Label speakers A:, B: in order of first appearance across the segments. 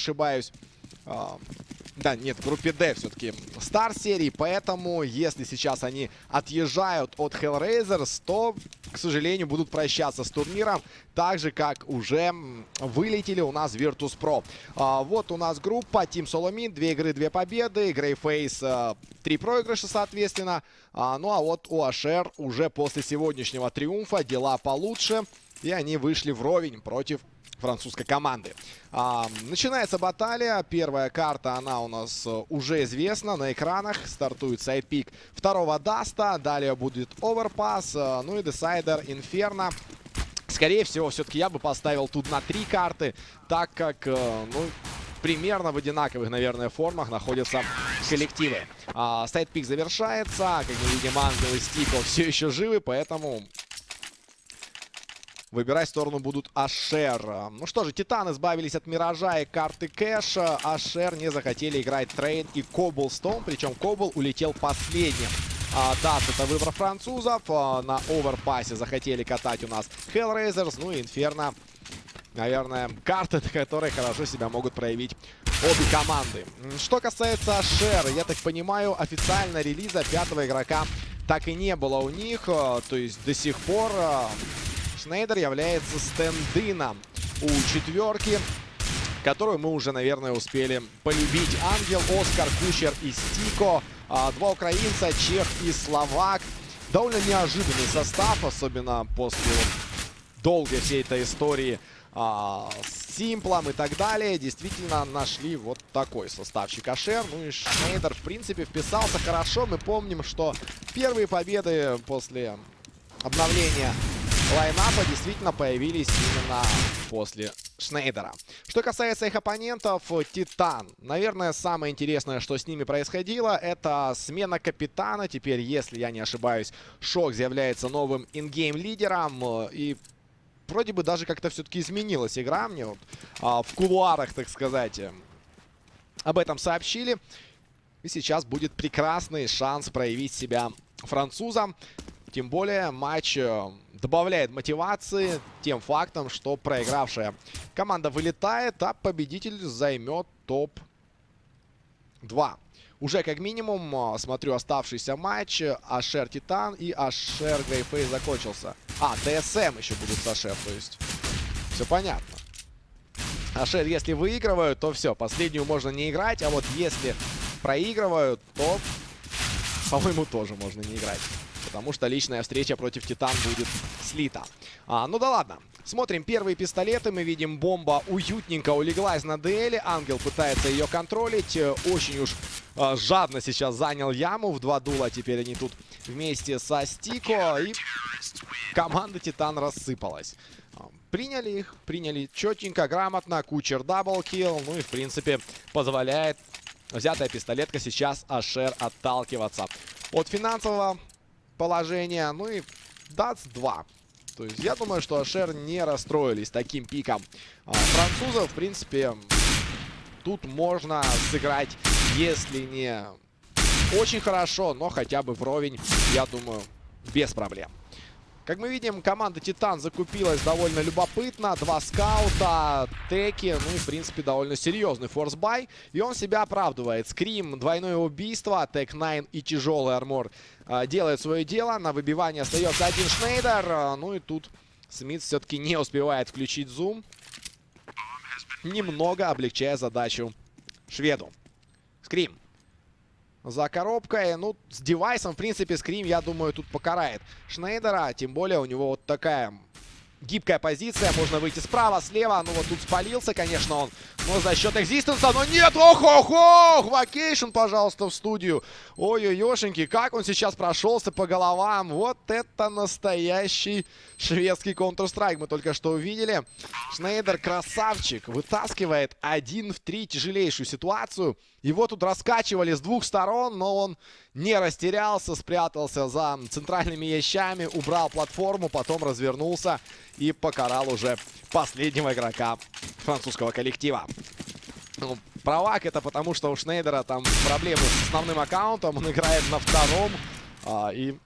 A: ошибаюсь. Да, нет, в группе D все-таки Стар серии, поэтому если сейчас они отъезжают от HellRaisers, то, к сожалению, будут прощаться с турниром, так же, как уже вылетели у нас Virtus.pro. Вот у нас группа Team Solomid, 2 игры, 2 победы, Greyface 3 проигрыша, соответственно. Ну а вот у Ашер уже после сегодняшнего триумфа дела получше, и они вышли вровень против французской команды. Начинается баталия. Первая карта, она у нас уже известна на экранах. Стартует сайдпик второго Даста. Далее будет Оверпасс. Ну и Десайдер, Инферно. Скорее всего, все-таки я бы поставил тут на 3 карты, так как, ну, примерно в одинаковых, наверное, формах находятся коллективы. Сайдпик завершается. Как мы видим, Ангел и Стико все еще живы, поэтому выбирать сторону будут Ашер. Ну что же, Титаны избавились от Миража и карты Кэш. Ашер не захотели играть Трейн и Коблстоун. Причем Кобл улетел последним. Даст это выбор французов. На оверпассе захотели катать у нас HellRaisers. Ну и Инферно, наверное, карты, на которые хорошо себя могут проявить обе команды. Что касается Ашер, я так понимаю, официально релиза 5-го игрока так и не было у них. То есть до сих пор Шнейдер является стендином у четверки, которую мы уже, наверное, успели полюбить. Ангел, Оскар, Кучер и Стико. 2 украинца, чех и словак. Довольно неожиданный состав, особенно после долгой всей этой истории с Симплом и так далее. Действительно нашли вот такой составчик Ашер. Ну и Шнейдер, в принципе, вписался хорошо. Мы помним, что первые победы после обновления лайнапа действительно появились именно после Шнейдера. Что касается их оппонентов, Титан. Наверное, самое интересное, что с ними происходило, это смена капитана. Теперь, если я не ошибаюсь, Шок является новым ингейм-лидером. И вроде бы даже как-то все-таки изменилась игра. Мне вот в кулуарах, так сказать, об этом сообщили. И сейчас будет прекрасный шанс проявить себя французам. Тем более матч добавляет мотивации тем фактом, что проигравшая команда вылетает, а победитель займет топ-2. Уже как минимум, смотрю оставшийся матч, Ашер Титан и Ашер Грейфейс закончился. ТСМ еще будут с Ашер, то есть все понятно. Ашер, если выигрывают, то все, последнюю можно не играть, а вот если проигрывают, то, по-моему, тоже можно не играть. Потому что личная встреча против Титан будет слита. Ну да ладно. Смотрим первые пистолеты. Мы видим, бомба уютненько улеглась на дуэли. Ангел пытается ее контролить. Очень уж жадно сейчас занял яму. В 2 дула теперь они тут вместе со Стико. И команда Титан рассыпалась. Приняли их. Приняли четенько, грамотно. Кучер даблкилл. Ну и в принципе позволяет взятая пистолетка сейчас Ашер отталкиваться от финансового положение. Ну и дац 2. То есть я думаю, что Ашер не расстроились таким пиком французов. В принципе, тут можно сыграть, если не очень хорошо, но хотя бы вровень, я думаю, без проблем. Как мы видим, команда Титан закупилась довольно любопытно. 2 скаута, теки, ну и, в принципе, довольно серьезный форсбай. И он себя оправдывает. Скрим, двойное убийство, тек 9 и тяжелый армор делает свое дело. На выбивание остается один Шнейдер. Ну и тут Смит все-таки не успевает включить зум, немного облегчая задачу шведу. Скрим за коробкой. Ну, с девайсом, в принципе, Скрим, я думаю, тут покарает Шнейдера. Тем более у него вот такая гибкая позиция. Можно выйти справа, слева. Ну, вот тут спалился, конечно, он. Но за счет экзистенса. Но нет! Ох-ох-ох! Вакейшн, пожалуйста, в студию. Ой-ой-ошеньки, как он сейчас прошелся по головам. Вот это настоящий шведский Counter-Strike. Мы только что увидели. Шнейдер, красавчик, вытаскивает 1 в 3 тяжелейшую ситуацию. Его тут раскачивали с 2 сторон, но он не растерялся, спрятался за центральными ящами, убрал платформу, потом развернулся и покарал уже последнего игрока французского коллектива. Ну, провак это потому, что у Шнейдера там проблемы с основным аккаунтом, он играет на 2-м, и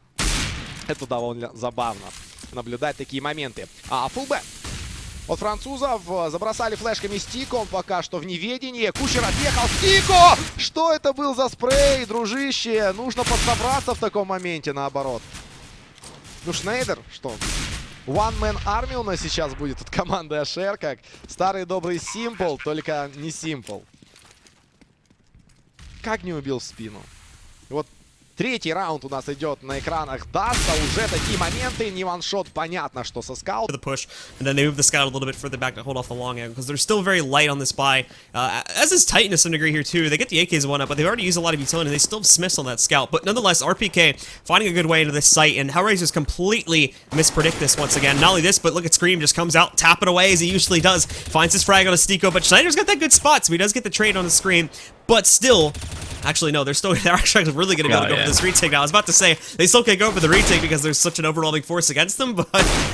A: это довольно забавно наблюдать такие моменты. Фулл Б. от французов. Забросали флешками Стику, он пока что в неведении. Кучер отъехал, Стику! Что это был за спрей, дружище? Нужно подсобраться в таком моменте, наоборот. Ну, Шнейдер, что? One Man Army у нас сейчас будет от команды HR, как старый добрый Simple, только не Simple. Как не убил в спину? Вот третий раунд у нас идет на экранах Даста. Уже такие моменты, не ваншот, понятно, что со скаут.
B: The push, and then they move the scout a little bit further back to hold off the long angle because they're still very light on this buy. As is Titan to some degree here too. They get the AKs one up, but they've already used a lot of utility. And they still have Smiths on that scout, but nonetheless, RPK finding a good way into this site, and HellRaisers completely mispredict this once again. Not only this, but look at Scream just comes out, tap it away as he usually does, finds his frag on a Stiko, but Schneider's got that good spot, so he does get the trade on the Scream. But still, actually no, they're actually really going to be able to go for this retake now. I was about to say, they still can't go for the retake because there's such an overwhelming force against them, but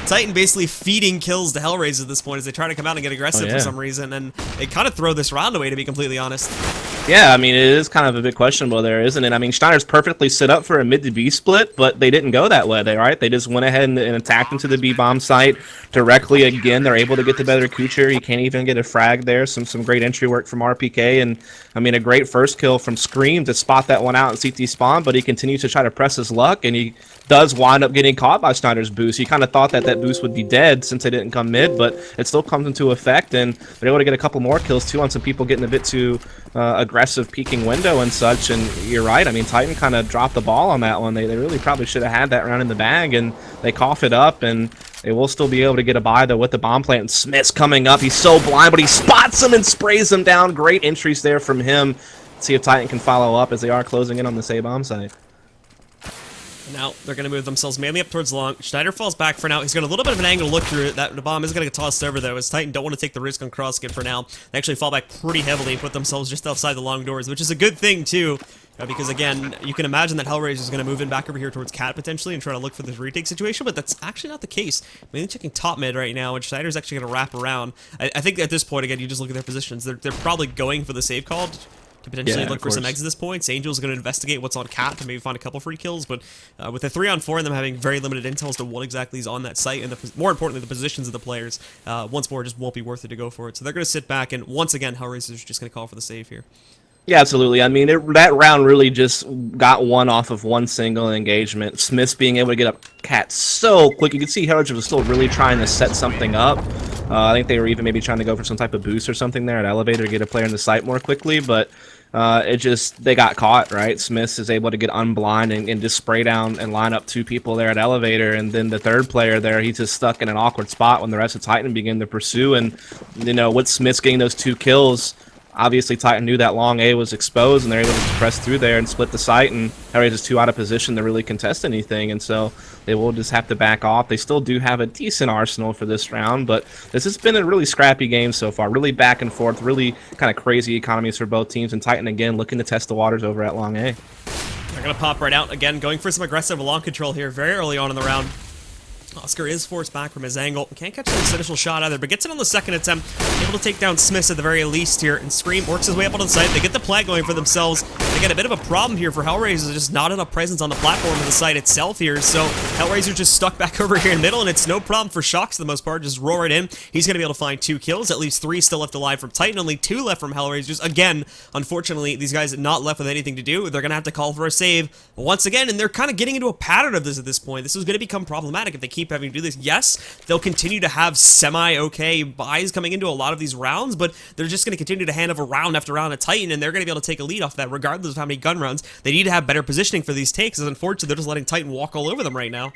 B: Titan basically feeding kills to HellRaisers at this point as they try to come out and get aggressive for some reason, and they kind of throw this round away, to be completely honest.
C: Yeah, I mean, it is kind of a bit questionable there, isn't it? I mean, Schneider's perfectly set up for a mid to B split, but they didn't go that way, right? They just went ahead and attacked into the B bomb site directly. Again, they're able to get the better Kucher. You can't even get a frag there. Some great entry work from RPK, and I mean, a great first kill from Scream to spot that one out in CT spawn, but he continues to try to press his luck, and he does wind up getting caught by Schneider's boost. He kind of thought that that boost would be dead since they didn't come mid, but it still comes into effect, and they're able to get a couple more kills too on some people getting a bit too aggressive peeking window and such. And you're right, I mean, Titan kind of dropped the ball on that one. They really probably should have had that round in the bag, and they cough it up, and they will still be able to get a buy though with the bomb plant. And Smith's coming up, he's so blind, but he spots him and sprays him down. Great entries there from him. Let's see if Titan can follow up as they are closing in on this A bomb site.
B: Now they're going to move themselves mainly up towards long. Schneider falls back for now. He's got a little bit of an angle to look through it. The bomb is going to get tossed over though, as Titan don't want to take the risk on cross-skip for now. They actually fall back pretty heavily and put themselves just outside the long doors, which is a good thing too. Because again, you can imagine that HellRaisers is going to move in back over here towards Cat potentially and try to look for this retake situation, but that's actually not the case. Mainly checking top mid right now, and Schneider's actually going to wrap around. I think at this point, again, you just look at their positions. They're probably going for the save call to potentially look for some exit points. Angel's going to investigate what's on Cat to maybe find a couple free kills, but with the 3-on-4 and them having very limited intel as to what exactly is on that site, and more importantly, the positions of the players, once more, just won't be worth it to go for it. So they're going to sit back, and once again, HellRaisers are just going to call for the save here.
C: Yeah, absolutely. I mean, that round really just got one off of one single engagement. Smith's being able to get up Cat so quick. You can see HellRaisers was still really trying to set something up. I think they were even maybe trying to go for some type of boost or something there at elevator to get a player in the site more quickly, but they got caught, right? Smiths is able to get unblind and just spray down and line up two people there at elevator, and then the third player there, he's just stuck in an awkward spot when the rest of Titan begin to pursue. And you know, with Smiths getting those 2 kills, obviously Titan knew that long A was exposed, and they're able to press through there and split the site, and HellRaisers is too out of position to really contest anything, and so they will just have to back off. They still do have a decent arsenal for this round, but this has been a really scrappy game so far, really back and forth, really kind of crazy economies for both teams, and Titan again looking to test the waters over at long A.
B: They're going to pop right out again, going for some aggressive long control here very early on in the round. Oscar is forced back from his angle. Can't catch this initial shot either, but gets it on the second attempt. Able to take down Smiths at the very least here, and Scream works his way up onto the site. They get the plant going for themselves. They get a bit of a problem here for HellRaisers. There's just not enough presence on the platform of the site itself here, so HellRaisers just stuck back over here in the middle, and it's no problem for Shocks for the most part. Just roar it in. He's going to be able to find 2 kills, at least 3 still left alive from Titan, only 2 left from HellRaisers. Again, unfortunately, these guys are not left with anything to do. They're going to have to call for a save once again, and they're kind of getting into a pattern of this at this point. This is going to become problematic if they keep having to do this. Yes, they'll continue to have semi-okay buys coming into a lot of these rounds, but they're just going to continue to hand over round after round at Titan, and they're going to be able to take a lead off that regardless of how many gun runs. They need to have better positioning for these takes, as unfortunately they're just letting Titan walk all over them right now.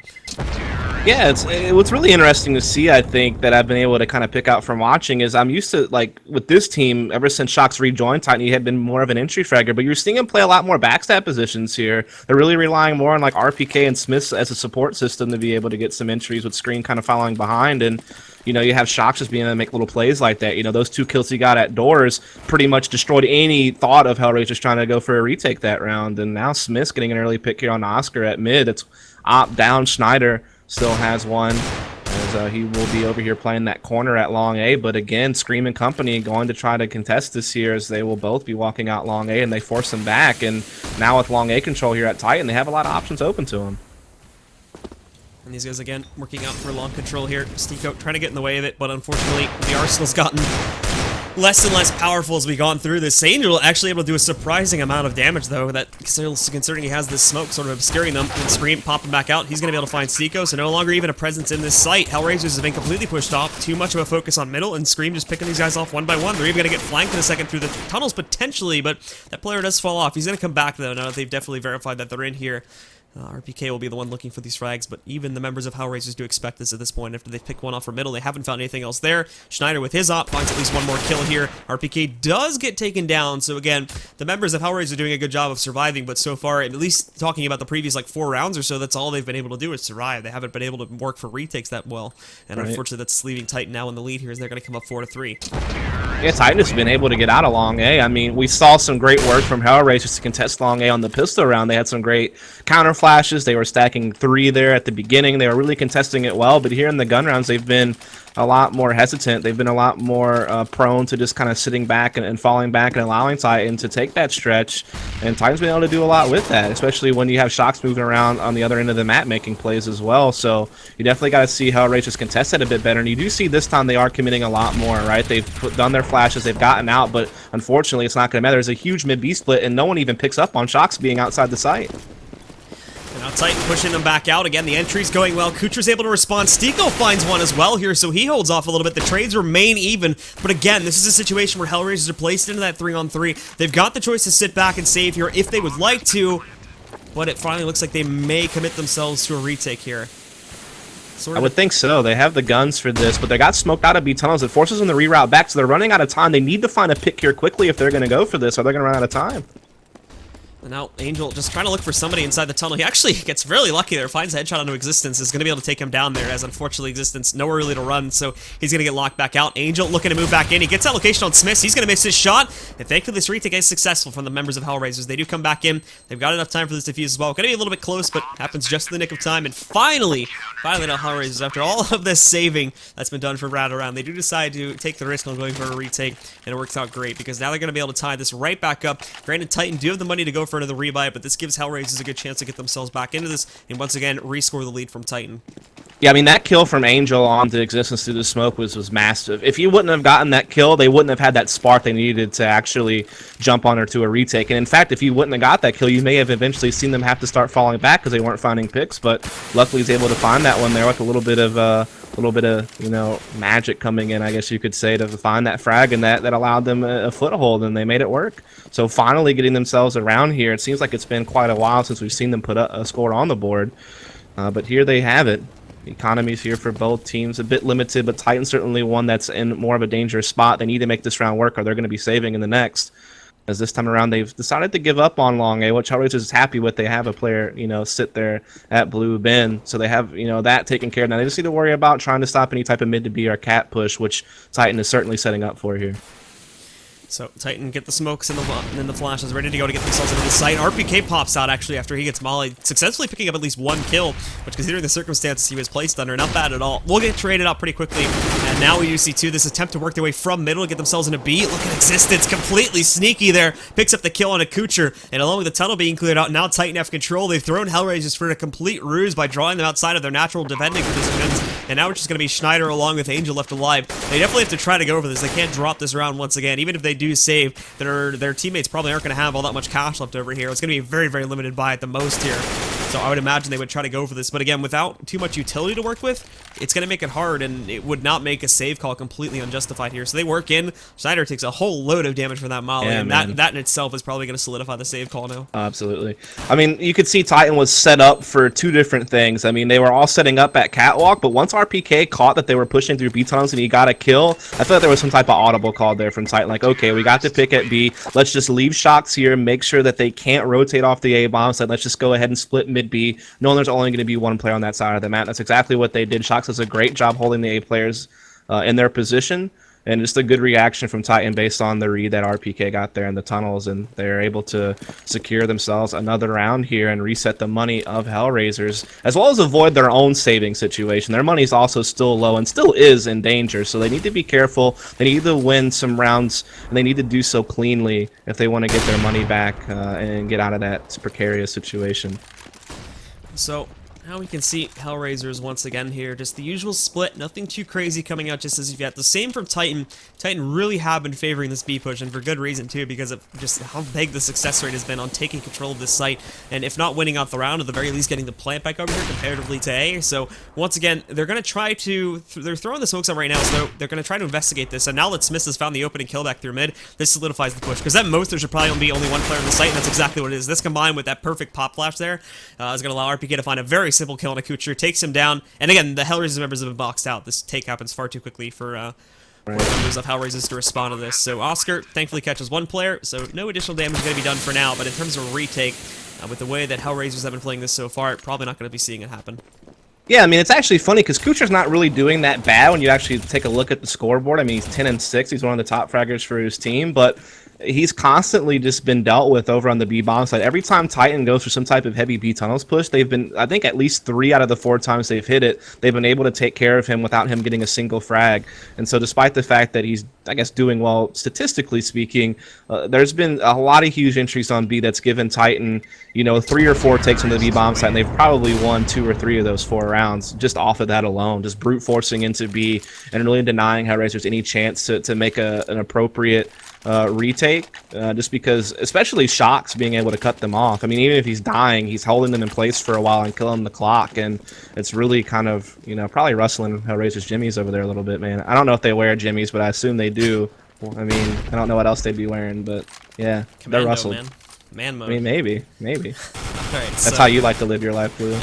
C: Yeah, what's really interesting to see, I think, that I've been able to kind of pick out from watching is I'm used to, like, with this team, ever since Shocks rejoined Titan, he had been more of an entry fragger, but you're seeing him play a lot more backstab positions here. They're really relying more on, like, RPK and Smiths as a support system to be able to get some entries with Screen kind of following behind, and you know, you have Shocks just being able to make little plays like that. You know, those 2 kills he got at doors pretty much destroyed any thought of HellRaisers trying to go for a retake that round. And now Smith's getting an early pick here on Oscar at mid. It's op down. Schneider still has one, as he will be over here playing that corner at long A. But again, Scream and company going to try to contest this here, as they will both be walking out long A, and they force him back. And now with long A control here at Titan, they have a lot of options open to him.
B: And these guys, again, working out for long control here. Stico trying to get in the way of it, but unfortunately, the Arsenal's gotten less and less powerful as we've gone through this. Angel actually able to do a surprising amount of damage, though, that considering he has this smoke sort of obscuring them. And Scream popping back out. He's going to be able to find Stico, so no longer even a presence in this site. HellRaisers have been completely pushed off. Too much of a focus on middle, and Scream just picking these guys off one by one. They're even going to get flanked in a second through the tunnels, potentially, but that player does fall off. He's going to come back, though, now that they've definitely verified that they're in here. RPK will be the one looking for these frags, but even the members of HellRaisers do expect this at this point. After they've picked one off from middle, they haven't found anything else there. Schneider with his op finds at least one more kill here. RPK does get taken down, so again, the members of HellRaisers are doing a good job of surviving, but so far, at least talking about the previous like 4 rounds or so, that's all they've been able to do is survive. They haven't been able to work for retakes that well, and unfortunately that's leaving Titan now in the lead here as they're going to come up 4-3.
C: Yeah, Titan has been able to get out of long A. I mean, we saw some great work from HellRaisers to contest long A on the pistol round. They had some great counter flashes. They were stacking 3 there at the beginning. They were really contesting it well, but here in the gun rounds, they've been a lot more hesitant. They've been a lot more prone to just kind of sitting back and falling back and allowing Titan to take that stretch. And Titan's been able to do a lot with that, especially when you have Shocks moving around on the other end of the map making plays as well. So you definitely got to see HellRaisers contest it a bit better. And you do see this time they are committing a lot more, right? They've done their flashes, they've gotten out, but unfortunately it's not going to matter. There's a huge mid-B split, and no one even picks up on Shocks being outside the site.
B: And now Titan pushing them back out. Again, the entry's going well. Kucher's able to respond. Stico finds one as well here, so he holds off a little bit. The trades remain even. But again, this is a situation where HellRaisers are placed into that 3-on-3. They've got the choice to sit back and save here if they would like to. But it finally looks like they may commit themselves to a retake here.
C: I would think so. They have the guns for this, but they got smoked out of B tunnels. It forces them to reroute back, so they're running out of time. They need to find a pick here quickly if they're going to go for this, or they're going to run out of time.
B: And now Angel just trying to look for somebody inside the tunnel. He actually gets really lucky there, finds a headshot onto Existence, is going to be able to take him down there, as unfortunately Existence nowhere really to run, so he's going to get locked back out. Angel looking to move back in. He gets that location on Smiths. He's going to miss his shot, and thankfully this retake is successful from the members of HellRaisers. They do come back in. They've got enough time for this defuse as well. Going to be a little bit close, but happens just in the nick of time, and finally now HellRaisers, after all of this saving that's been done for round around, they do decide to take the risk on going for a retake, and it works out great, because now they're going to be able to tie this right back up. Granted, Titan do have the money to go for another rebuy, but this gives HellRaisers a good chance to get themselves back into this and once again rescore the lead from Titan.
C: Yeah, I mean, that kill from Angel onto Existence through the smoke was massive. If you wouldn't have gotten that kill, they wouldn't have had that spark they needed to actually jump on her to a retake. And in fact, if you wouldn't have got that kill, you may have eventually seen them have to start falling back because they weren't finding picks. But luckily, he's able to find that one there with a little bit of you know, magic coming in, I guess you could say, to find that frag, and that allowed them a foothold, and they made it work. So finally getting themselves around here. It seems like it's been quite a while since we've seen them put a score on the board, but here they have it. The economy's here for both teams, a bit limited, but Titan's certainly one that's in more of a dangerous spot. They need to make this round work, or they're going to be saving in the next. As this time around, they've decided to give up on long A, which HellRaisers is happy with. They have a player, you know, sit there at Blue Ben, so they have, you know, that taken care of. Now they just need to worry about trying to stop any type of mid to B or cat push, which Titan is certainly setting up for here.
B: So Titan get the smokes and then the flashes ready to go to get themselves into the site. RPK pops out actually after he gets mollied, successfully picking up at least 1 kill, which considering the circumstances he was placed under, not bad at all. We'll get traded out pretty quickly, and now we do see too this attempt to work their way from middle to get themselves in a B. Look at Existence, completely sneaky there, picks up the kill on a Kucher, and along with the tunnel being cleared out, now Titan have control. They've thrown HellRaisers for a complete ruse by drawing them outside of their natural defending positions, and now it's just going to be Schneider along with Angel left alive. They definitely have to try to go over this. They can't drop this round once again. Even if they do save, their teammates probably aren't going to have all that much cash left over here. It's going to be a very, very limited buy at the most here. So I would imagine they would try to go for this. But again, without too much utility to work with, it's going to make it hard, and it would not make a save call completely unjustified here. So they work in. Schneider takes a whole load of damage from that molly, and that in itself is probably going to solidify the save call now.
C: Absolutely. I mean, you could see Titan was set up for 2 different things. I mean, they were all setting up at Catwalk, but once RPK caught that they were pushing through B tunnels and he got a kill, I feel like there was some type of audible call there from Titan. Like, okay, we got the pick at B. Let's just leave Shocks here, make sure that they can't rotate off the A bomb. So let's just go ahead and split mid B. Knowing there's only going to be 1 player on that side of the map. That's exactly what they did. Shocks does a great job holding the A players in their position, and just a good reaction from Titan based on the read that RPK got there in the tunnels, and they're able to secure themselves another round here and reset the money of HellRaisers, as well as avoid their own saving situation. Their money's also still low and still is in danger, so they need to be careful. They need to win some rounds, and they need to do so cleanly if they want to get their money back and get out of that precarious situation.
B: So Now we can see HellRaisers once again here. Just the usual split. Nothing too crazy coming out just as you've got. The same from Titan. Titan really have been favoring this B push, and for good reason too, because of just how big the success rate has been on taking control of this site. And if not winning out the round, at the very least getting the plant back over here comparatively to A. So once again, they're going to try to... They're throwing the smokes out right now, so they're going to try to investigate this. And now that Smith has found the opening kill back through mid, this solidifies the push. Because at most, there should probably be only one player in the site, and that's exactly what it is. This combined with that perfect pop flash there is going to allow RPK to find a very simple kill on a Kucher, takes him down, and again, the HellRaisers members have been boxed out. This take happens far too quickly for the members of HellRaisers to respond to this. So Oscar thankfully catches one player, so no additional damage is going to be done for now, but in terms of a retake, with the way that HellRaisers have been playing this so far, probably not going to be seeing it happen.
C: Yeah, I mean, it's actually funny because Kucher's not really doing that bad when you actually take a look at the scoreboard. I mean, he's 10-6. He's one of the top fraggers for his team, but he's constantly just been dealt with over on the B bomb side. Every time Titan goes for some type of heavy B tunnels push, they've been, I think at least 3 out of the 4 times they've hit it, they've been able to take care of him without him getting a single frag. And so despite the fact that he's, I guess, doing well statistically speaking, there's been a lot of huge entries on B that's given Titan, you know, 3 or 4 takes on the B bomb side, and they've probably won 2 or 3 of those 4 rounds just off of that alone, just brute forcing into B and really denying HellRaisers any chance to make an appropriate retake, just because, especially Shocks being able to cut them off. I mean, even if he's dying, he's holding them in place for a while and killing the clock, and it's really kind of, you know, probably rustling HellRaisers jimmies over there a little bit, man. I don't know if they wear jimmies, but I assume they do. I mean, I don't know what else they'd be wearing, but yeah,
B: Commando,
C: they're rustled.
B: Man mode.
C: I mean, maybe.
B: Alright,
C: That's how you like to live your life, Blue.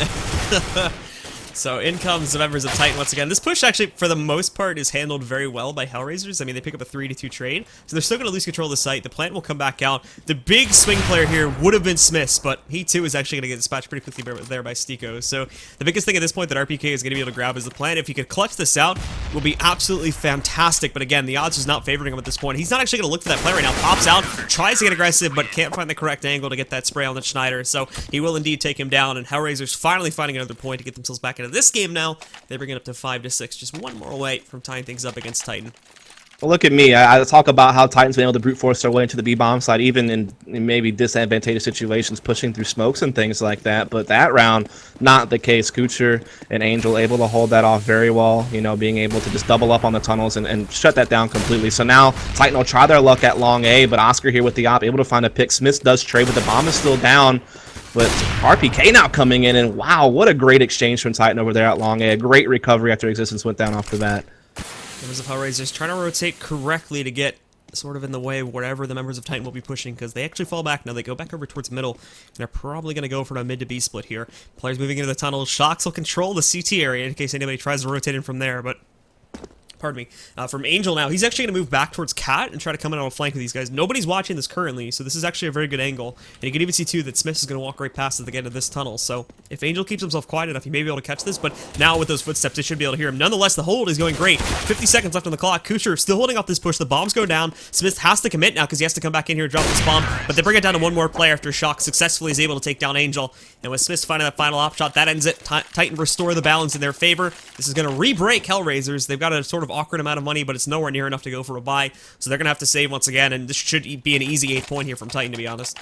B: So in comes the members of Titan once again. This push actually, for the most part, is handled very well by HellRaisers. I mean, they pick up a 3-2 trade, so they're still going to lose control of the site. The plant will come back out. The big swing player here would have been Smiths, but he too is actually going to get dispatched pretty quickly there by Stiko. So the biggest thing at this point that RPK is going to be able to grab is the plant. If he could clutch this out, it will be absolutely fantastic. But again, the odds is not favoring him at this point. He's not actually going to look for that plant right now. Pops out, tries to get aggressive, but can't find the correct angle to get that spray on the Schneider. So he will indeed take him down, and HellRaisers finally finding another point to get themselves back into this game now. They bring it up to 5-6, just one more away from tying things up against Titan.
C: Well, look at me. I talk about how Titan's been able to brute force their way into the B-bomb side, even in maybe disadvantageous situations, pushing through smokes and things like that. But that round, not the case. Kucher and Angel able to hold that off very well, you know, being able to just double up on the tunnels and shut that down completely. So now Titan will try their luck at long A, but Oscar here with the op, able to find a pick. Smith does trade, but the bomb is still down. But RPK now coming in, and wow, what a great exchange from Titan over there at long A. A great recovery after Existence went down off the bat.
B: Members of HellRaisers trying to rotate correctly to get sort of in the way of whatever the members of Titan will be pushing, because they actually fall back now. They go back over towards middle, and they're probably going to go for a mid to B split here. Players moving into the tunnel. Shocks will control the CT area in case anybody tries to rotate in from there, but... Pardon me. From Angel now, he's actually going to move back towards Cat and try to come in on a flank with these guys. Nobody's watching this currently, so this is actually a very good angle. And you can even see, too, that Smith is going to walk right past at the end of this tunnel. So if Angel keeps himself quiet enough, he may be able to catch this, but now with those footsteps, they should be able to hear him. Nonetheless, the hold is going great. 50 seconds left on the clock. Kucher still holding off this push. The bombs go down. Smith has to commit now because he has to come back in here and drop this bomb, but they bring it down to one more player after Shock successfully is able to take down Angel. And with Smith finding that final op shot, that ends it. Titan restore the balance in their favor. This is going to re-break HellRaisers. They've got a sort of awkward amount of money, but it's nowhere near enough to go for a buy, so they're going to have to save once again, and this should be an easy 8th point here from Titan, to be honest.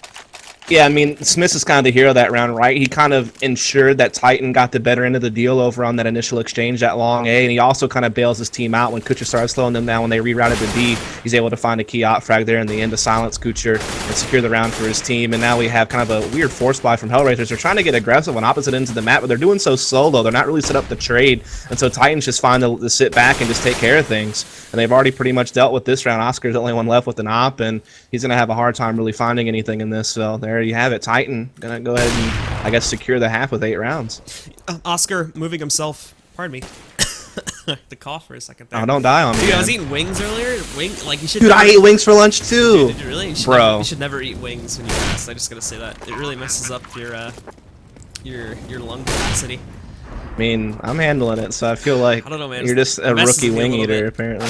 C: Yeah, I mean, Smith is kind of the hero that round, right? He kind of ensured that Titan got the better end of the deal over on that initial exchange at long A, and he also kind of bails his team out when Kucher started slowing them down. When they rerouted to B, he's able to find a key op frag there in the end to silence Kucher and secure the round for his team. And now we have kind of a weird force buy from HellRaisers. They're trying to get aggressive on opposite ends of the map, but they're doing so solo. They're not really set up to trade, and so Titan's just fine to sit back and just take care of things. And they've already pretty much dealt with this round. Oscar's the only one left with an op, and he's going to have a hard time really finding anything in this. So there you have it. Titan gonna go ahead and, I guess, secure the half with 8 rounds.
B: Oscar moving himself. Pardon me. The cough for a second there.
C: Oh, don't die on me.
B: Dude,
C: man.
B: I was eating wings earlier. Like you should.
C: Dude, I ate wings for lunch too.
B: Dude, really?
C: Bro.
B: You should never eat wings when you fast. I just gotta say that it really messes up your lung capacity.
C: I mean, I'm handling it, so I feel like
B: I don't know, man.
C: you're just a rookie wing eater, apparently.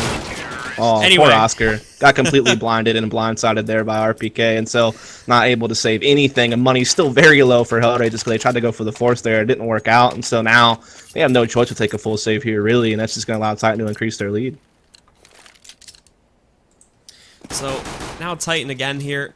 C: Oh,
B: Anyway.
C: poor Oscar. Got completely blinded and blindsided there by RPK, and so not able to save anything. And money's still very low for HellRaisers because they tried to go for the force there. It didn't work out, and so now they have no choice to take a full save here, really, and that's just going to allow Titan to increase their lead.
B: So now Titan again here.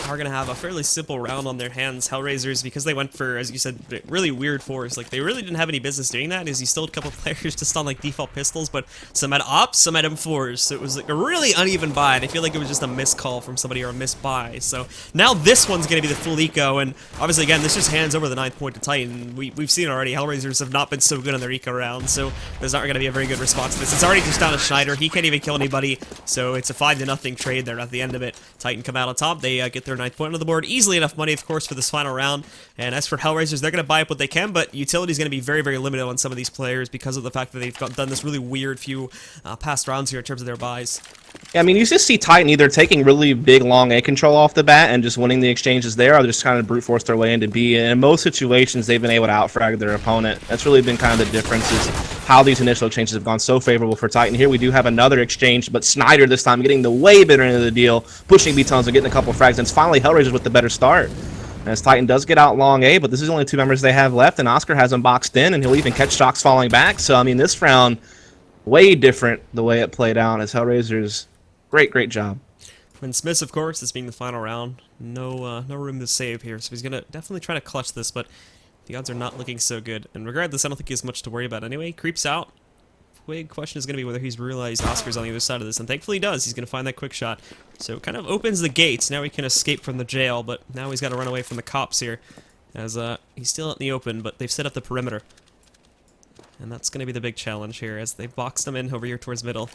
B: are going to have a fairly simple round on their hands. HellRaisers, because they went for, as you said, really weird fours. Like, they really didn't have any business doing that, as you still had a couple players just on, like, default pistols, but some had ops, some had M4s, so it was, like, a really uneven buy, and I feel like it was just a miscall from somebody or a misbuy. So now this one's going to be the full eco, and obviously, again, this just hands over the 9th point to Titan. We've seen already, HellRaisers have not been so good on their eco round, so there's not going to be a very good response to this. It's already just down to Schneider. He can't even kill anybody, so it's a 5-0 trade there at the end of it. Titan come out on top. They get their 9th point on the board. Easily enough money, of course, for this final round. And as for HellRaisers, they're going to buy up what they can, but utility is going to be very, very limited on some of these players because of the fact that they've done this really weird few past rounds here in terms of their buys.
C: Yeah, I mean, you just see Titan either taking really big, long A control off the bat and just winning the exchanges there, or just kind of brute force their way into B. And in most situations, they've been able to outfrag their opponent. That's really been kind of the difference, is how these initial exchanges have gone so favorable for Titan. Here we do have another exchange, but Snyder this time getting the way better end of the deal, pushing B-Tones and getting a couple frags. And it's finally HellRaisers with the better start. As Titan does get out long A, but this is only 2 members they have left, and Oscar has them boxed in, and he'll even catch shocks falling back. So, I mean, this round, way different the way it played out as HellRaisers. Great job.
B: And Smith, of course, this being the final round, no room to save here, so he's going to definitely try to clutch this, but the odds are not looking so good. And regardless, I don't think he has much to worry about anyway. Creeps out. Big question is going to be whether he's realized Oscar's on the other side of this, and thankfully he does. He's going to find that quick shot. So it kind of opens the gates. Now he can escape from the jail, but now he's got to run away from the cops here, as he's still out in the open, but they've set up the perimeter. And that's going to be the big challenge here, as they've boxed him in over here towards middle.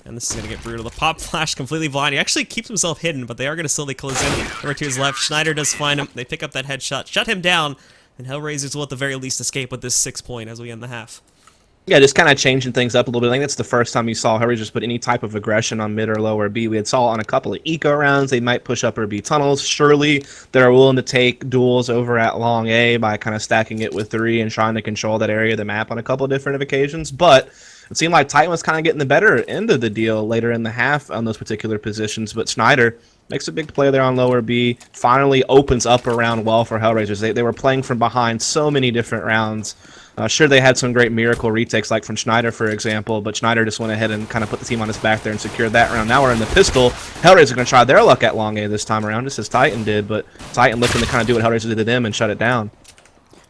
B: And this is going to get brutal. The pop flash completely blind. He actually keeps himself hidden, but they are going to slowly close in over to his left. Schneider does find him. They pick up that headshot, shut him down, and HellRaisers will at the very least escape with this 6 point as we end the half. Yeah,
C: just kind of changing things up a little bit. I think that's the first time you saw HellRaisers put any type of aggression on mid or lower B. We had saw on a couple of eco rounds, they might push upper B tunnels. Surely they're willing to take duels over at long A by kind of stacking it with 3 and trying to control that area of the map on a couple of different occasions. But it seemed like Titan was kind of getting the better end of the deal later in the half on those particular positions. But Schneider makes a big play there on lower B, finally opens up around well for HellRaisers. They were playing from behind so many different rounds. Sure, they had some great miracle retakes, like from Schneider, for example, but Schneider just went ahead and kind of put the team on his back there and secured that round. Now we're in the pistol. HellRaisers are going to try their luck at long A this time around, just as Titan did, but Titan looking to kind of do what HellRaisers did to them and shut it down.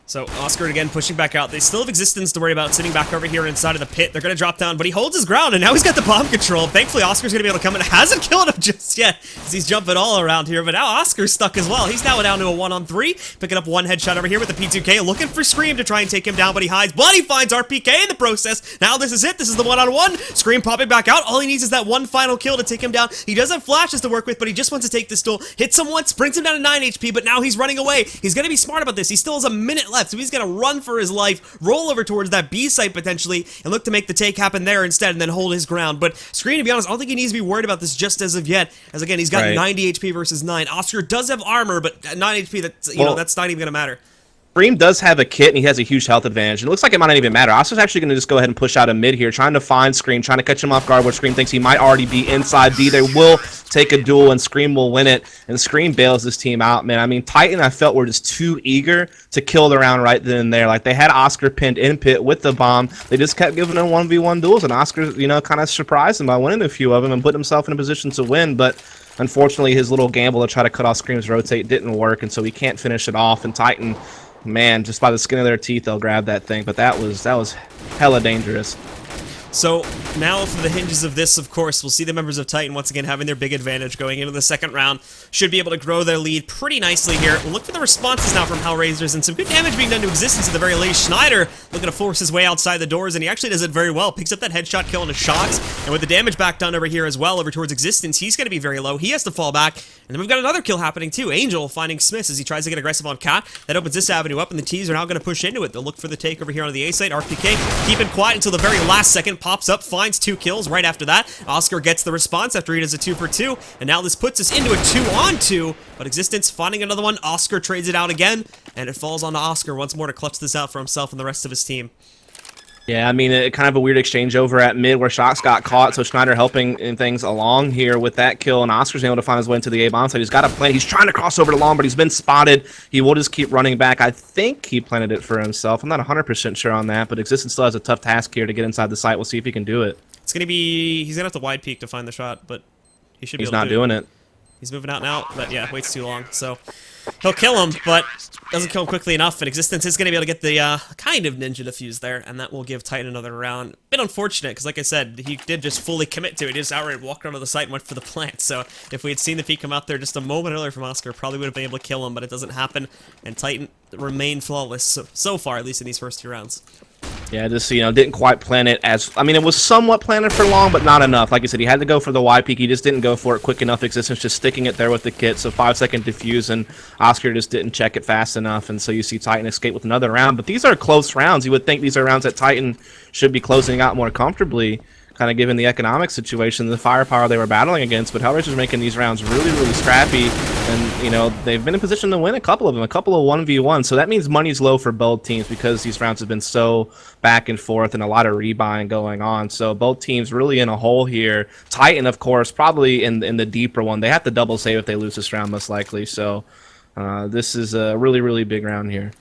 B: So Oscar again pushing back out. They still have existence to worry about, sitting back over here inside of the pit. They're going to drop down, but he holds his ground, and now he's got the bomb control. Thankfully, Oscar's going to be able to come in. Hasn't killed him just yet, as he's jumping all around here, but now Oscar's stuck as well. He's now down to a 1-on-3, picking up one headshot over here with the P2K, looking for Scream to try and take him down, but he hides. But he finds RPK in the process. Now this is it. This is the 1-on-1. Scream popping back out. All he needs is that one final kill to take him down. He does have flashes to work with, but he just wants to take this duel. Hits him once, brings him down to 9 HP, but now he's running away. He's going to be smart about this. He still has a minute left, so he's going to run for his life, roll over towards that B site potentially, and look to make the take happen there instead, and then hold his ground. But Screen, to be honest, I don't think he needs to be worried about this just as of yet, as again, he's got 90 HP versus 9. Oscar does have armor, but at 9 HP, that's, you know, that's not even going to matter.
C: Scream does have a kit, and he has a huge health advantage. It looks like it might not even matter. Oscar's actually going to just go ahead and push out a mid here, trying to find Scream, trying to catch him off guard where Scream thinks he might already be inside B. They will take a duel, and Scream will win it, and Scream bails this team out, man. I mean, Titan, I felt, were just too eager to kill the round right then and there. Like, they had Oscar pinned in pit with the bomb. They just kept giving him 1v1 duels, and Oscar, you know, kind of surprised him by winning a few of them and put himself in a position to win, but unfortunately, his little gamble to try to cut off Scream's rotate didn't work, and so he can't finish it off, and Titan, man, just by the skin of their teeth, they'll grab that thing. But that was hella dangerous.
B: So now for the hinges of this, of course, we'll see the members of Titan once again having their big advantage going into the second round. Should be able to grow their lead pretty nicely here. We'll look for the responses now from HellRaisers, and some good damage being done to existence at the very least. Schneider looking to force his way outside the doors, and he actually does it very well. Picks up that headshot kill into shocks, and with the damage back done over here as well, over towards existence, he's going to be very low. He has to fall back, and then we've got another kill happening too. Angel finding Smith as he tries to get aggressive on Cat. That opens this avenue up, and the T's are now going to push into it. They'll look for the take over here on the A site. RPK keeping quiet until the very last second, pops up, finds 2 kills right after that. Oscar gets the response after he does a 2-for-2, and now this puts us into a 2-on-2, but existence finding another one. Oscar trades it out again, and it falls onto Oscar once more to clutch this out for himself and the rest of his team.
C: Yeah, I mean, kind of a weird exchange over at mid where Shocks got caught, so Schneider helping in things along here with that kill, and Oscar's able to find his way into the A bomb site. He's got a plan. He's trying to cross over to long, but he's been spotted. He will just keep running back. I think he planted it for himself. I'm not 100% sure on that, but existence still has a tough task here to get inside the site. We'll see if he can do it.
B: It's going to be... he's going to have to wide peek to find the shot, but he should be able to do it.
C: He's not doing it.
B: He's moving out now, but yeah, waits too long. So he'll kill him, but doesn't kill him quickly enough. And Existence is going to be able to get the kind of ninja defuse there, and that will give Titan another round. Bit unfortunate, because like I said, he did just fully commit to it. He just outright walked onto the site and went for the plant. So if we had seen the peek come out there just a moment earlier from Oscar, probably would have been able to kill him, but it doesn't happen. And Titan remained flawless so far, at least in these first 2 rounds.
C: Yeah, just, you know, didn't quite plan it as... I mean, it was somewhat planted for long, but not enough. Like I said, he had to go for the Y peak. He just didn't go for it quick enough. Existence just sticking it there with the kit. So 5-second defuse, and Oscar just didn't check it fast enough. And so you see Titan escape with another round. But these are close rounds. You would think these are rounds that Titan should be closing out more comfortably, kind of given the economic situation, the firepower they were battling against. But HellRaisers are making these rounds really, really scrappy. And, you know, they've been in position to win a couple of them, a couple of 1v1. So that means money's low for both teams because these rounds have been so back and forth and a lot of rebuying going on. So both teams really in a hole here. Titan, of course, probably in the deeper one. They have to double save if they lose this round, most likely. So this is a really, really big round here.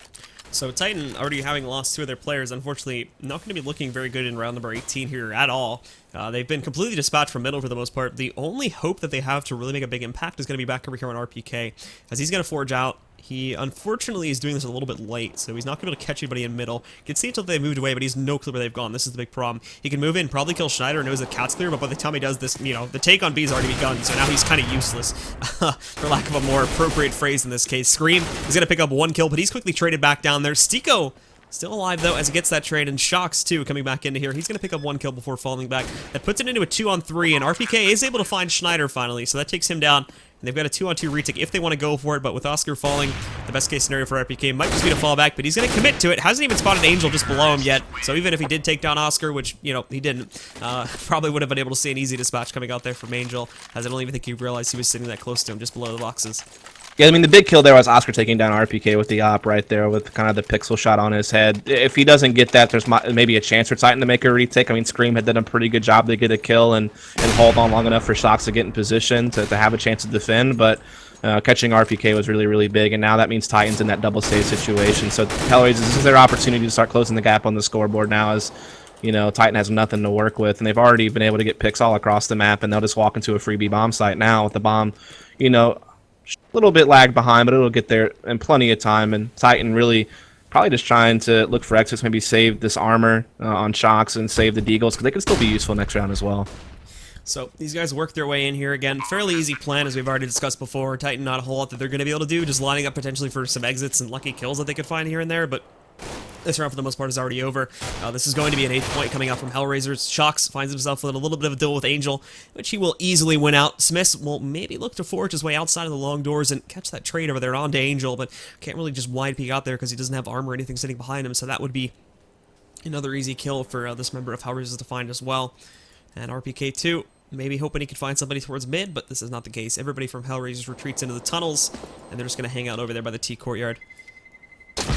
B: So Titan, already having lost 2 of their players, unfortunately not going to be looking very good in round number 18 here at all. They've been completely dispatched from middle for the most part. The only hope that they have to really make a big impact is going to be back over here on RPK, as he's going to forge out. He, unfortunately, is doing this a little bit late, so he's not going to be able to catch anybody in middle. You can see until they moved away, but he's no clue where they've gone. This is the big problem. He can move in, probably kill Schneider, knows that Cat's clear, but by the time he does this, you know, the take on B has already begun, so now he's kind of useless, for lack of a more appropriate phrase in this case. Scream is going to pick up 1 kill, but he's quickly traded back down there. Stiko still alive, though, as he gets that trade, and Shocks, too, coming back into here. He's going to pick up 1 kill before falling back. That puts it into a 2-on-3, and RPK is able to find Schneider, finally, so that takes him down. And they've got a 2-on-2 retake if they want to go for it, but with Oscar falling, the best case scenario for RPK might just be to fall back, but he's going to commit to it. Hasn't even spotted Angel just below him yet, so even if he did take down Oscar, which, you know, he didn't, probably would have been able to see an easy dispatch coming out there from Angel, as I don't even think he realized he was sitting that close to him, just below the boxes.
C: Yeah, I mean, the big kill there was Oscar taking down RPK with the op right there with kind of the pixel shot on his head. If he doesn't get that, there's maybe a chance for Titan to make a retake. I mean, Scream had done a pretty good job to get a kill and hold on long enough for Shocks to get in position to have a chance to defend, but catching RPK was really, really big, and now that means Titan's in that double save situation. So HellRaisers, this is their opportunity to start closing the gap on the scoreboard now, as you know, Titan has nothing to work with, and they've already been able to get picks all across the map, and they'll just walk into a freebie bomb site now with the bomb, you know, a little bit lagged behind, but it'll get there in plenty of time. And Titan really probably just trying to look for exits, maybe save this armor on Shocks and save the Deagles, because they can still be useful next round as well.
B: So these guys work their way in here again. Fairly easy plan, as we've already discussed before. Titan, not a whole lot that they're going to be able to do, just lining up potentially for some exits and lucky kills that they could find here and there, but this round, for the most part, is already over. This is going to be an 8th point coming out from HellRaisers. Shocks finds himself with a little bit of a deal with Angel, which he will easily win out. Smith will maybe look to forge his way outside of the long doors and catch that trade over there onto Angel, but can't really just wide peek out there because he doesn't have armor or anything sitting behind him, so that would be another easy kill for this member of HellRaisers to find as well. And RPK 2, maybe hoping he could find somebody towards mid, but this is not the case. Everybody from HellRaisers retreats into the tunnels, and they're just going to hang out over there by the T courtyard.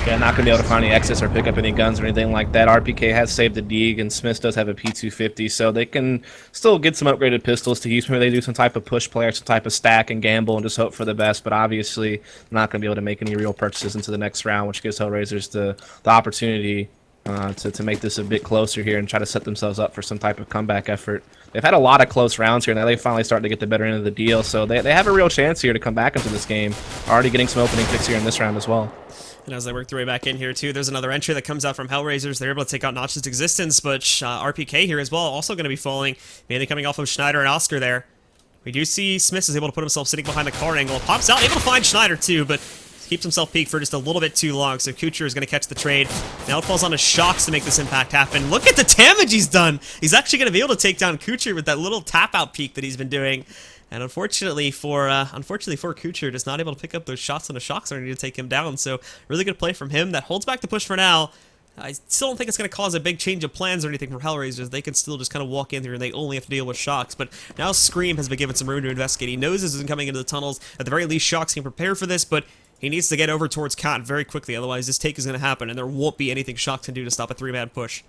C: Yeah, not going to be able to find any exits or pick up any guns or anything like that. RPK has saved the Deag, and Smith does have a P250, so they can still get some upgraded pistols to use. Maybe they do some type of push play or some type of stack and gamble and just hope for the best, but obviously not going to be able to make any real purchases into the next round, which gives HellRaisers the opportunity to make this a bit closer here and try to set themselves up for some type of comeback effort. They've had a lot of close rounds here, and now they finally start to get the better end of the deal, so they have a real chance here to come back into this game. Already getting some opening picks here in this round as well.
B: And as they work their way back in here, too, there's another entry that comes out from HellRaisers. They're able to take out Notch's Existence, but RPK here as well, also going to be falling, mainly coming off of Schneider and Oscar there. We do see Smith is able to put himself sitting behind the car angle. Pops out, able to find Schneider, too, but keeps himself peaked for just a little bit too long, so Kucher is going to catch the trade. Now it falls on his Shocks to make this impact happen. Look at the damage he's done! He's actually going to be able to take down Kucher with that little tap-out peak that he's been doing. And unfortunately for Kucher, just not able to pick up those shots on the Shocks are going to take him down. So really good play from him. That holds back the push for now. I still don't think it's going to cause a big change of plans or anything for HellRaisers. They can still just kind of walk in here and they only have to deal with Shocks. But now Scream has been given some room to investigate. He knows this isn't coming into the tunnels. At the very least, Shocks can prepare for this, but he needs to get over towards Cat very quickly. Otherwise, this take is going to happen, and there won't be anything Shocks can do to stop a 3-man push.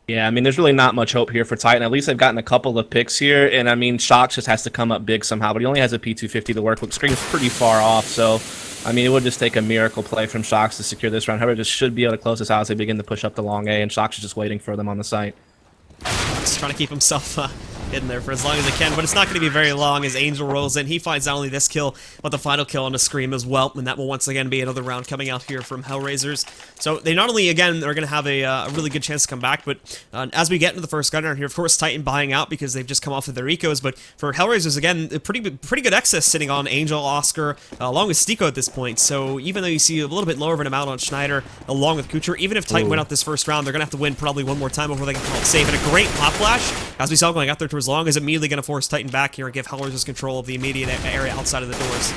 C: Yeah, I mean, there's really not much hope here for Titan. At least they've gotten a couple of picks here, and I mean, Shocks just has to come up big somehow, but he only has a P250 to work with. Scream's pretty far off, so I mean, it would just take a miracle play from Shocks to secure this round. However, just should be able to close this out as they begin to push up the long A, and Shocks is just waiting for them on the site.
B: Just trying to keep himself in there for as long as they can, but it's not going to be very long as Angel rolls in. He finds not only this kill, but the final kill on the Scream as well, and that will once again be another round coming out here from HellRaisers. So they not only, again, are going to have a really good chance to come back, but as we get into the first gun round here, of course, Titan buying out because they've just come off of their ecos, but for HellRaisers, again, a pretty good excess sitting on Angel, Oscar, along with Stiko at this point. So even though you see a little bit lower of an amount on Schneider, along with Kucher, even if Titan went out this first round, they're going to have to win probably one more time before they can call it safe. And a great pop flash, as we saw going out there towards long, is immediately going to force Titan back here and give HellRaisers control of the immediate area outside of the doors.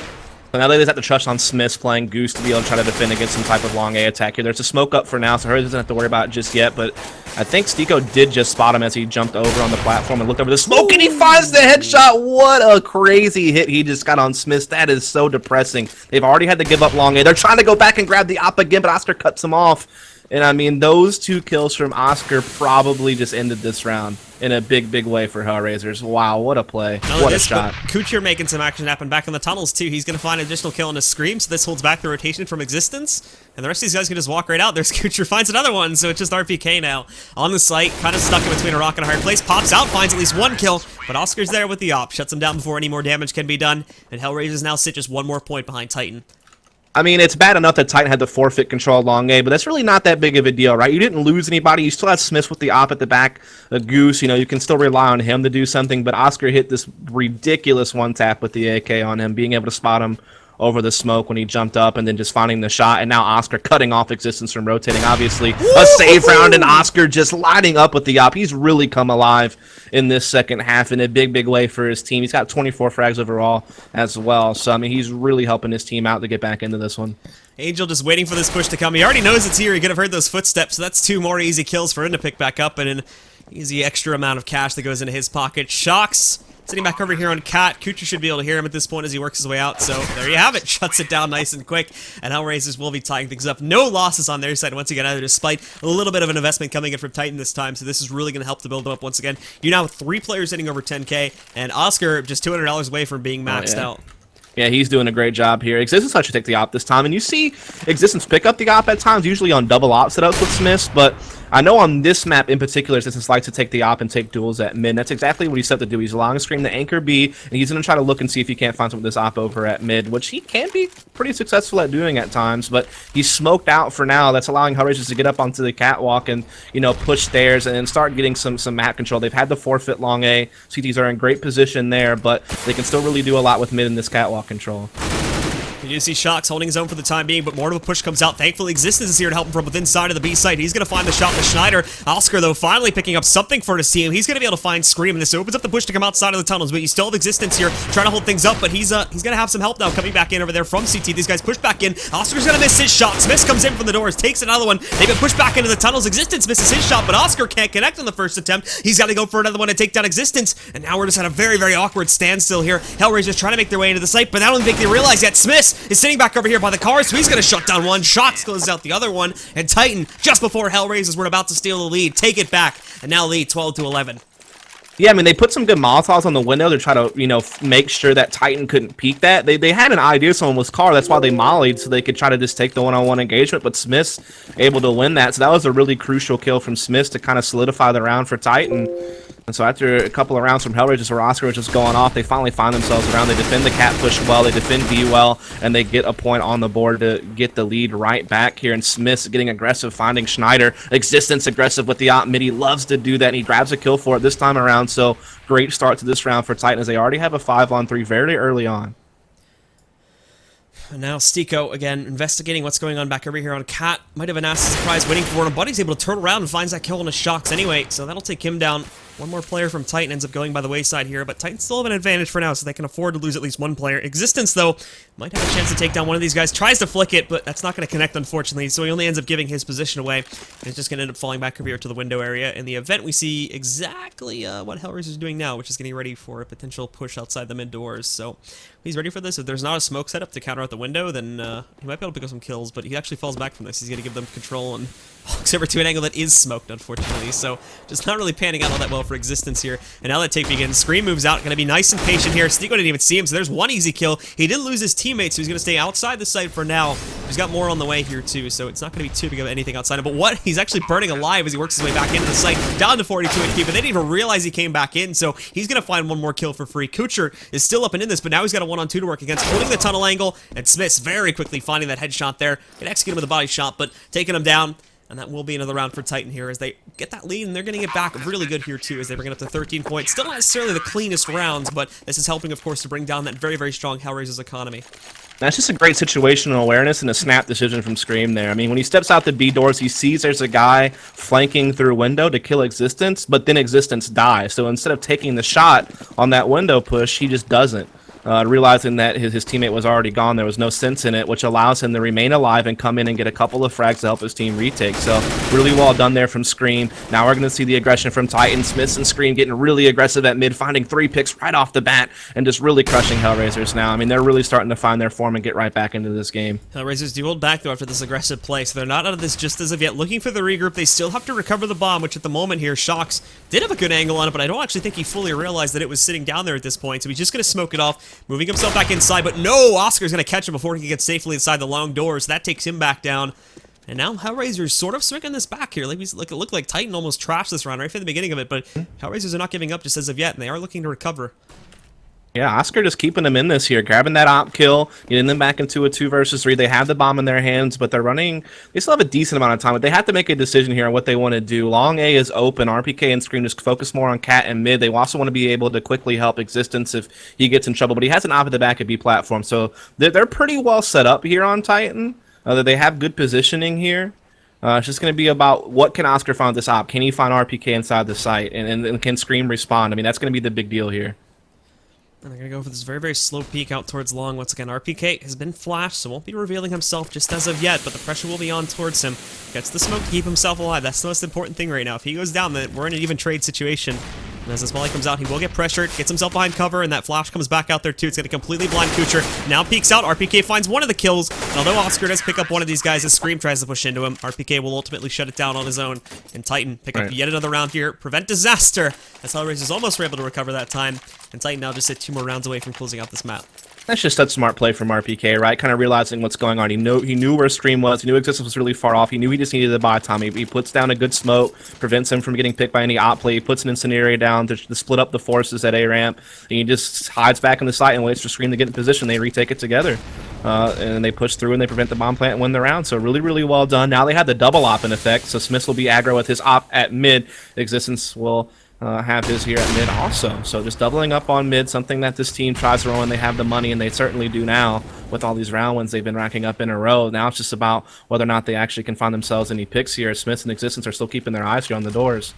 C: So now they just have to trust on Smith playing Goose to be able to try to defend against some type of long A attack here. There's a smoke up for now, so Hers doesn't have to worry about it just yet, but I think Stiko did just spot him as he jumped over on the platform and looked over the smoke, and he finds the headshot. What a crazy hit he just got on Smith. That is so depressing. They've already had to give up long A. They're trying to go back and grab the op again, but Oscar cuts him off. And I mean, those 2 kills from Oscar probably just ended this round in a big way for HellRaisers. Wow, what a play. What a shot.
B: Kucher making some action happen back in the tunnels, too. He's going to find an additional kill on his Scream, so this holds back the rotation from Existence. And the rest of these guys can just walk right out. There's Kucher, finds another one, so it's just RPK now. On the site, kind of stuck in between a rock and a hard place. Pops out, finds at least 1 kill, but Oscar's there with the op. Shuts him down before any more damage can be done. And HellRaisers now sit just 1 more point behind Titan.
C: I mean, it's bad enough that Titan had to forfeit control of long A, but that's really not that big of a deal, right? You didn't lose anybody. You still had Smith with the op at the back, a Goose. You know, you can still rely on him to do something, but Oscar hit this ridiculous one-tap with the AK on him, being able to spot him over the smoke when he jumped up and then just finding the shot, and now Oscar cutting off Existence from rotating. Obviously, a save round, and Oscar just lighting up with the op. He's really come alive in this second half in a big way for his team. He's got 24 frags overall as well, so I mean, he's really helping his team out to get back into this one.
B: Angel just waiting for this push to come. He already knows it's here. He could have heard those footsteps, so that's 2 more easy kills for him to pick back up, and an easy extra amount of cash that goes into his pocket. Shocks sitting back over here on Cat. Kucher should be able to hear him at this point as he works his way out, so there you have it. Shuts it down nice and quick, and HellRaisers will be tying things up. No losses on their side once again either, despite a little bit of an investment coming in from Titan this time, so this is really going to help to build them up once again. You now have 3 players hitting over 10K, and Oscar just $200 away from being maxed out.
C: Yeah, he's doing a great job here. Existence should take the op this time, and you see Existence pick up the op at times, usually on double op setups with Smiths, but I know on this map in particular, Existence likes to take the op and take duels at mid. That's exactly what he's set to do. He's allowing Scream to anchor B, and he's going to try to look and see if he can't find some of this op over at mid, which he can be pretty successful at doing at times, but he's smoked out for now. That's allowing HellRaisers to get up onto the catwalk and, you know, push stairs and start getting some map control. They've had to forfeit long A. CTs are in great position there, but they can still really do a lot with mid in this catwalk control.
B: You do see Shocks holding his own for the time being, but more of a push comes out. Thankfully, Existence is here to help him from within side of the B site. He's going to find the shot with Schneider. Oscar, though, finally picking up something for his team. He's going to be able to find Scream, and this opens up the push to come outside of the tunnels, but you still have Existence here trying to hold things up, but he's going to have some help now coming back in over there from CT. These guys push back in. Oscar's going to miss his shot. Smith comes in from the doors, takes another one. They've been pushed back into the tunnels. Existence misses his shot, but Oscar can't connect on the first attempt. He's got to go for another one to take down Existence, and now we're just at a very awkward standstill here. HellRaisers trying to make their way into the site, but I don't think they realize yet Smith is sitting back over here by the car, so he's going to shut down one. Shots closes out the other one, and Titan, just before HellRaisers were about to steal the lead, take it back, and now lead 12-11.
C: Yeah, I mean, they put some good Molotovs on the window to try to, you know, make sure that Titan couldn't peek that. They had an idea someone was car, that's why they mollied, so they could try to just take the one-on-one engagement, but Smith's able to win that, so that was a really crucial kill from Smith to kind of solidify the round for Titan. And so after a couple of rounds from HellRaisers where Oscar was just going off, they finally find themselves around. They defend the cat push well, they defend B well, and they get a point on the board to get the lead right back here. And Smith's getting aggressive, finding Schneider. Existence aggressive with the op mid. He loves to do that, and he grabs a kill for it this time around. So great start to this round for Titan as they already have a 5-on-3 very early on.
B: And now Stiko, again, investigating what's going on back over here on Cat. Might have a nasty surprise waiting for him, but he's able to turn around and finds that kill on his Shocks anyway, so that'll take him down. One more player from Titan ends up going by the wayside here, but Titan still have an advantage for now, so they can afford to lose at least one player. Existence, though, might have a chance to take down one of these guys. Tries to flick it, but that's not going to connect, unfortunately, so he only ends up giving his position away, and it's just going to end up falling back over here to the window area. In the event, we see exactly what HellRaisers is doing now, which is getting ready for a potential push outside the mid doors, so he's ready for this. If there's not a smoke set up to counter out the window, then he might be able to pick up some kills, but he actually falls back from this. He's going to give them control and walks over to an angle that is smoked, unfortunately, so just not really panning out all that well for Existence here. And now that take begins. Scream moves out, going to be nice and patient here. Stiko didn't even see him, so there's one easy kill. He did lose his teammate, so he's going to stay outside the site for now. He's got more on the way here too, so it's not going to be too big of anything outside of. But what? He's actually burning alive as he works his way back into the site, down to 42 HP, but they didn't even realize he came back in, so he's going to find one more kill for free. Kucher is still up and in this, but now he's got a 1-on-2 to work against, holding the tunnel angle, and Smith's very quickly finding that headshot there. Can execute him with a body shot, but taking him down. And that will be another round for Titan here as they get that lead, and they're going to get back really good here too as they bring it up to 13 points. Still not necessarily the cleanest rounds, but this is helping, of course, to bring down that very, very strong HellRaisers economy.
C: That's just a great situational awareness and a snap decision from Scream there. I mean, when he steps out the B doors, he sees there's a guy flanking through window to kill Existence, but then Existence dies. So instead of taking the shot on that window push, he just doesn't. Realizing that his teammate was already gone, there was no sense in it, which allows him to remain alive and come in and get a couple of frags to help his team retake. So really well done there from Scream. Now we're going to see the aggression from Titan. Smiths and Scream getting really aggressive at mid, finding 3 picks right off the bat and just really crushing HellRaisers now. I mean, they're really starting to find their form and get right back into this game.
B: HellRaisers do hold back though after this aggressive play, so they're not out of this just as of yet. Looking for the regroup, they still have to recover the bomb, which at the moment here, Shocks did have a good angle on it, but I don't actually think he fully realized that it was sitting down there at this point, so he's just going to smoke it off, moving himself back inside, but no, Oscar's going to catch him before he can get safely inside the long doors. That takes him back down. And now HellRaisers sort of swinging this back here. It looked like Titan almost trashed this round right from the beginning of it, but HellRaisers are not giving up just as of yet, and they are looking to recover.
C: Yeah, Oscar just keeping them in this here, grabbing that op kill, getting them back into a 2 versus 3. They have the bomb in their hands, but they're running. They still have a decent amount of time, but they have to make a decision here on what they want to do. Long A is open. RPK and Scream just focus more on Cat and mid. They also want to be able to quickly help Existence if he gets in trouble, but he has an op at the back of B platform, so they're pretty well set up here on Titan. They have good positioning here. It's just going to be about what can Oscar find this op. Can he find RPK inside the site, and can Scream respond? I mean, that's going to be the big deal here.
B: And they're going to go for this very, very slow peek out towards long. Once again, RPK has been flashed, so won't be revealing himself just as of yet, but the pressure will be on towards him. Gets the smoke to keep himself alive. That's the most important thing right now. If he goes down, then we're in an even trade situation. And as this volley comes out, he will get pressured, gets himself behind cover, and that flash comes back out there too. It's going to completely blind Kucher. Now peeks out. RPK finds one of the kills. And although Oscar does pick up one of these guys as Scream tries to push into him, RPK will ultimately shut it down on his own. And Titan pick up yet another round here. Prevent disaster. As HellRaisers almost were able to recover that time. And Titan now just sit 2 more rounds away from closing out this map.
C: That's just such smart play from RPK, right? Kind of realizing what's going on. He knew where Scream was. He knew Existence was really far off. He knew he just needed to buy time. He puts down a good smoke, prevents him from getting picked by any op play. He puts an incendiary down to split up the forces at A ramp. And he just hides back in the site and waits for Scream to get in position. They retake it together. And they push through and they prevent the bomb plant and win the round. So really, really well done. Now they have the double op in effect. So Smith will be aggro with his op at mid. Existence will have his here at mid also. So just doubling up on mid, something that this team tries to run when they have the money, and they certainly do now with all these round wins they've been racking up in a row. Now it's just about whether or not they actually can find themselves any picks here. Smith and Existence are still keeping their eyes here on the doors.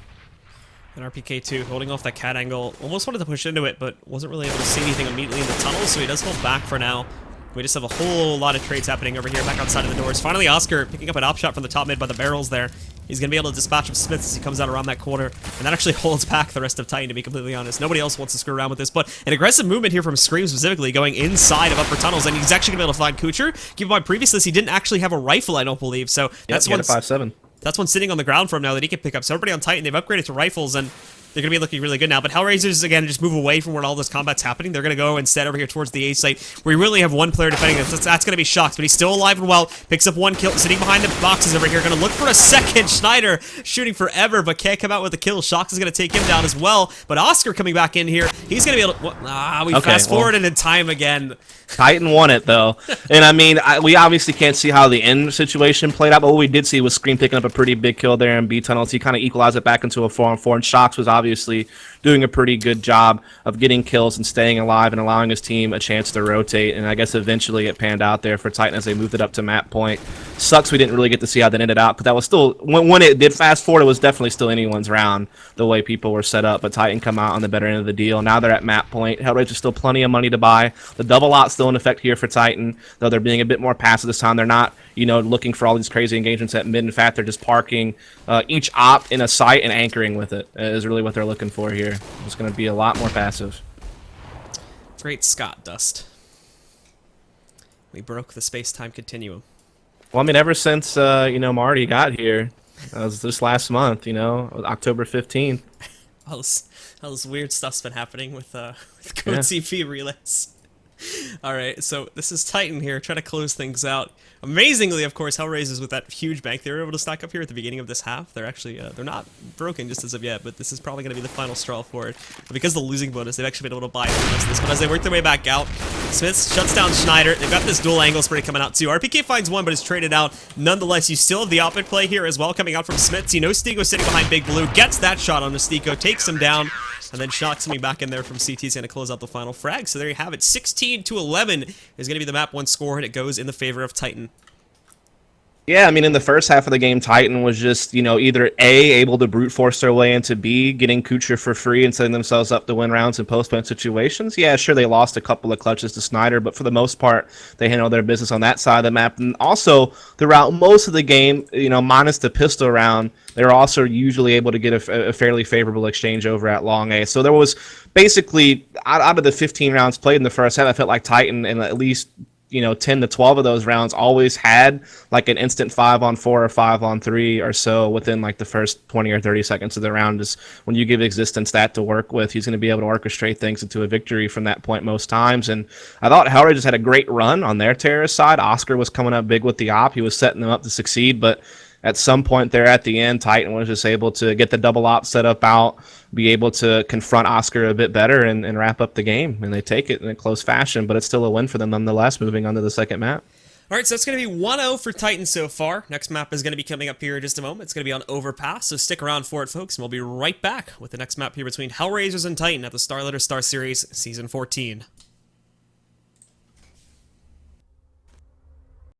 B: And RPK2 holding off that cat angle. Almost wanted to push into it, but wasn't really able to see anything immediately in the tunnel, so he does hold back for now. We just have a whole lot of trades happening over here back outside of the doors. Finally, Oscar picking up an op shot from the top mid by the barrels there. He's going to be able to dispatch of Smith as he comes out around that corner. And that actually holds back the rest of Titan, to be completely honest. Nobody else wants to screw around with this. But an aggressive movement here from Scream specifically, going inside of upper tunnels. And he's actually going to be able to find Kucher. Keep in mind, previously he didn't actually have a rifle, I don't believe. So that's one
C: 5.7.
B: That's one sitting on the ground for him now that he can pick up. So everybody on Titan, they've upgraded to rifles, and they're going to be looking really good now. But HellRaisers, again, just move away from where all this combat's happening. They're going to go instead over here towards the A site, where we really have one player defending this. That's going to be Shocks, but he's still alive and well. Picks up one kill, sitting behind the boxes over here. Going to look for a second. Schneider shooting forever, but can't come out with a kill. Shocks is going to take him down as well. But Oscar coming back in here. He's going to be able to... we fast forwarded in time again.
C: Titan won it, though. And, I mean, we obviously can't see how the end situation played out, but what we did see was Scream picking up a pretty big kill there in B tunnels. He kind of equalized it back into a 4-on-4, and Shocks was obviously doing a pretty good job of getting kills and staying alive and allowing his team a chance to rotate. And I guess eventually it panned out there for Titan as they moved it up to map point. Sucks we didn't really get to see how that ended out, because that was still, when it did fast forward, it was definitely still anyone's round the way people were set up. But Titan come out on the better end of the deal. Now they're at map point. HellRaisers still plenty of money to buy. The double lot still in effect here for Titan, though they're being a bit more passive this time. They're not, looking for all these crazy engagements at mid. In fact, they're just parking each op in a site and anchoring with it is really what they're looking for here. It's going to be a lot more passive.
B: Great Scott, Dust. We broke the space-time continuum.
C: Well, I mean, ever since, Marty got here, that was this last month, October 15th.
B: All this weird stuff's been happening with Code CP relays. Alright, so this is Titan here, trying to close things out. Amazingly, of course, HellRaisers with that huge bank they were able to stack up here at the beginning of this half. They're actually, they're not broken just as of yet, but this is probably going to be the final straw for it. But because of the losing bonus, they've actually been able to buy the rest of this. But as they work their way back out, Smiths shuts down Schneider. They've got this dual angle spray coming out too. RPK finds one, but is traded out. Nonetheless, you still have the optic play here as well coming out from Smiths. You know Stigo sitting behind Big Blue, gets that shot on Stigo, takes him down. And then Shock's coming back in there from CT is going to close out the final frag. So there you have it. 16-11 is going to be the map one score, and it goes in the favor of Titan.
C: Yeah, I mean, in the first half of the game, Titan was just, either A, able to brute force their way into B, getting Kucher for free and setting themselves up to win rounds in post-point situations. Yeah, sure, they lost a couple of clutches to Snyder, but for the most part, they handled their business on that side of the map. And also, throughout most of the game, minus the pistol round, they were also usually able to get a fairly favorable exchange over at Long A. So there was basically, out of the 15 rounds played in the first half, I felt like Titan in at least 10 to 12 of those rounds always had like an instant 5-on-4 or 5-on-3 or so within like the first 20 or 30 seconds of the round. Is when you give Existence that to work with, he's going to be able to orchestrate things into a victory from that point most times. And I thought HellRaisers had a great run on their terrorist side. Oscar was coming up big with the op. He was setting them up to succeed, but at some point there at the end, Titan was just able to get the double op set up out, be able to confront Oscar a bit better and wrap up the game. And they take it in a close fashion, but it's still a win for them nonetheless, moving on to the second map.
B: All right, so it's going to be 1-0 for Titan so far. Next map is going to be coming up here in just a moment. It's going to be on Overpass, so stick around for it, folks, and we'll be right back with the next map here between HellRaisers and Titan at the Starlighter Star Series Season 14.